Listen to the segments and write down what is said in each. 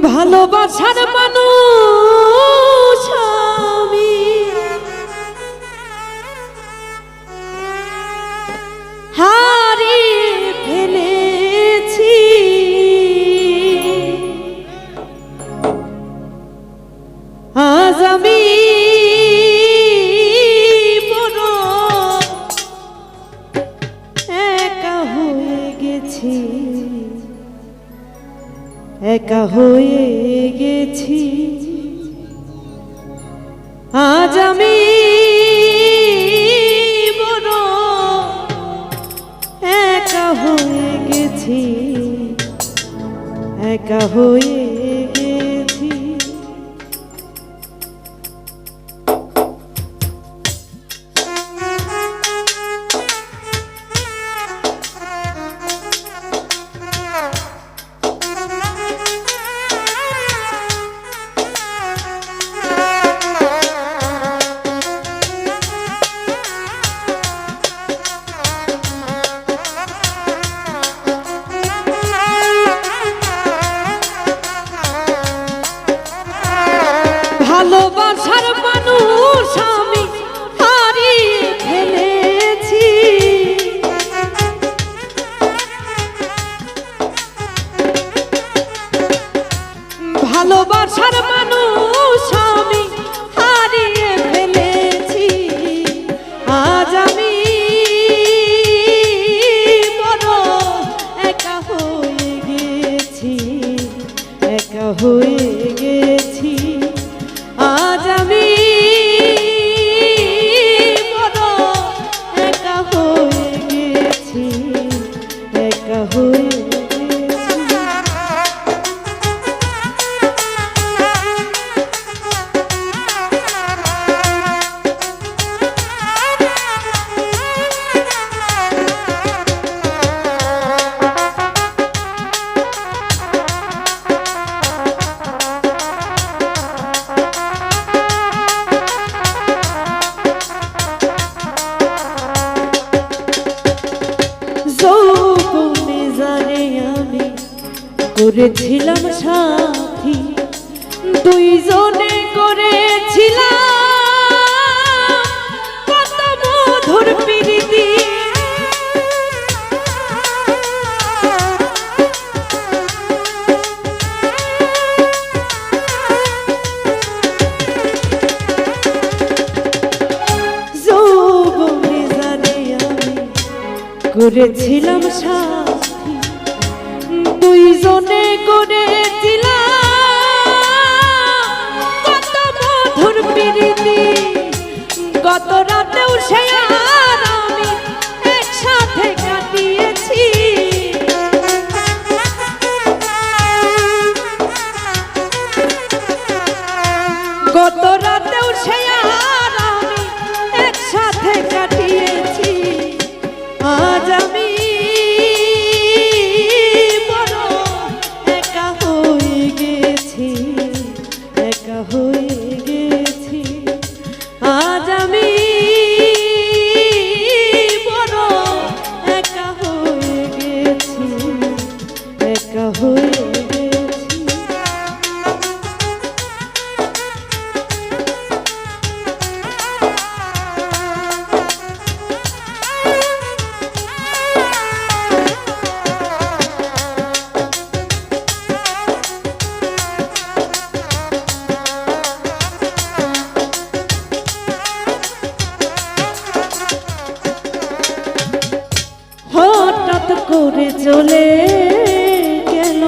ভালোবাসার মানুষ আমি হারিয়ে ফেলেছি। আজ আমি বড় একা হয়ে গেছি, একা হয়ে গেছি। আজ আমি বড় একা হয়ে গেছি, একা হয়ে গেছি। ভালোবাসার মানুষ আমি হারিয়ে ফেলেছি। ভালোবাসার মানুষ আমি হারিয়ে ফেলেছি। আজ আমি বড় একা হয়ে গেছি, একা হয়ে গেছি। আজ আমি বড় একা হয়ে গেছি, একা হয়ে গেছি। যৌবনে জানে আমি করেছিলাম সাথী, দুইজনে করেছিলাম কত মধুর প্রীতি। যৌবনে জানে আমি করেছিলাম সাথী, দুইজনে করেছিলাম কত মধুর প্রীতি। গত রাতেও সে আর আমি একসাথে কাটিয়েছি। গত রাতেও সে আর আমি একসাথে কাটিয়েছি। আজ আমি বড় একা হয়ে গেছি, একা হয়ে গেছি। আজ আমি বড় একা হয়ে গেছি, একা হয়ে গেছি। হঠাৎ করে চলে গেল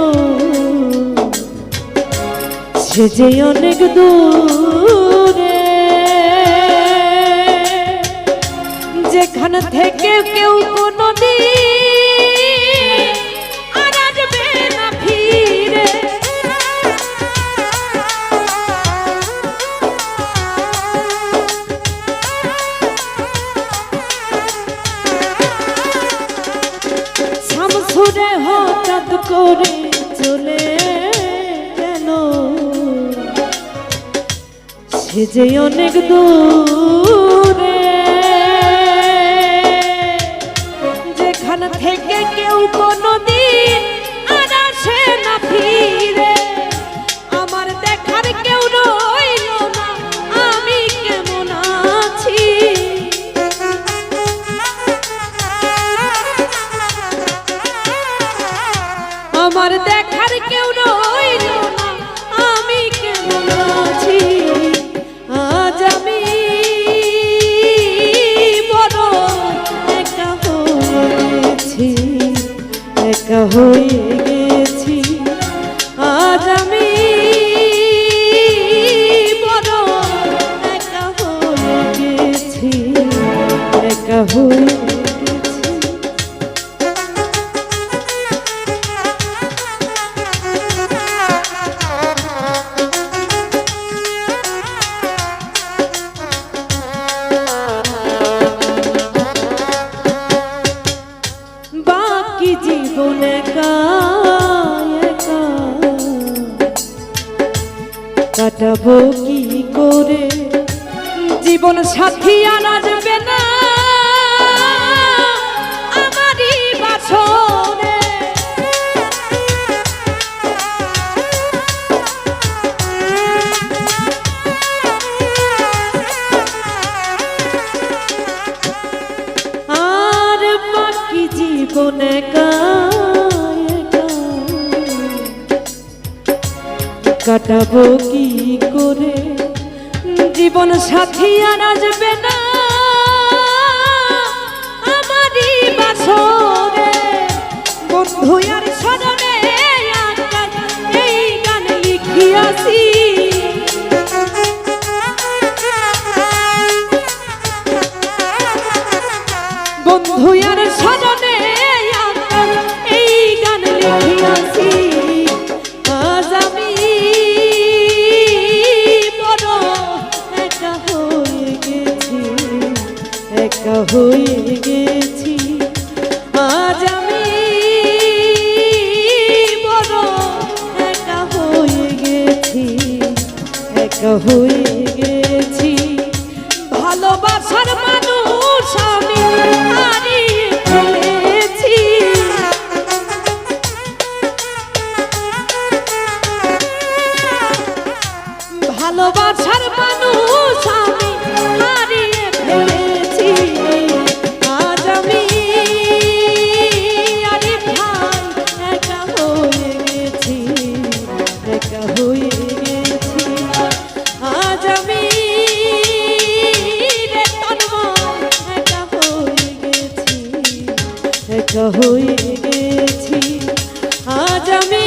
সে যে অনেক দূরে, যেখান থেকে কেউ কোনোদিন আর আসবে না ফিরে। শামসুরে হঠাৎ করে চলে গেল সে যে অনেক দূরে, যেখান থেকে কেউ কোনোদিন আর আসে না ফিরে। কাটাবো কি করে জীবন সাথী আর আসবে না আমারই বাসরে। আর বাকি জীবনে কাটাবো কি করে জীবন সাথী আর আসবে না আমারই বাসরে। বন্ধু আর স্মরণে এই গান লিখিয়াছি বন্ধু আর স্মরণে এই গান লিখিয়াছি। আজ আমি বড় একা হয়ে গেছি, একা হয়ে গেছি। আজ আমি বড় একা হয়ে গেছি, একা হয়ে গেছি। ভালোবাসার মানুষ আমি হারিয়ে ফেলেছি, ভালোবাসার মানুষ আমি হারিয়ে ফেলেছি। আজ আমি আরে ভাই একা হয়ে গেছি, একা হয়ে গেছি। আজ আমি রে তন্ময় একা হয়ে গেছি, একা হয়ে গেছি। আজ আমি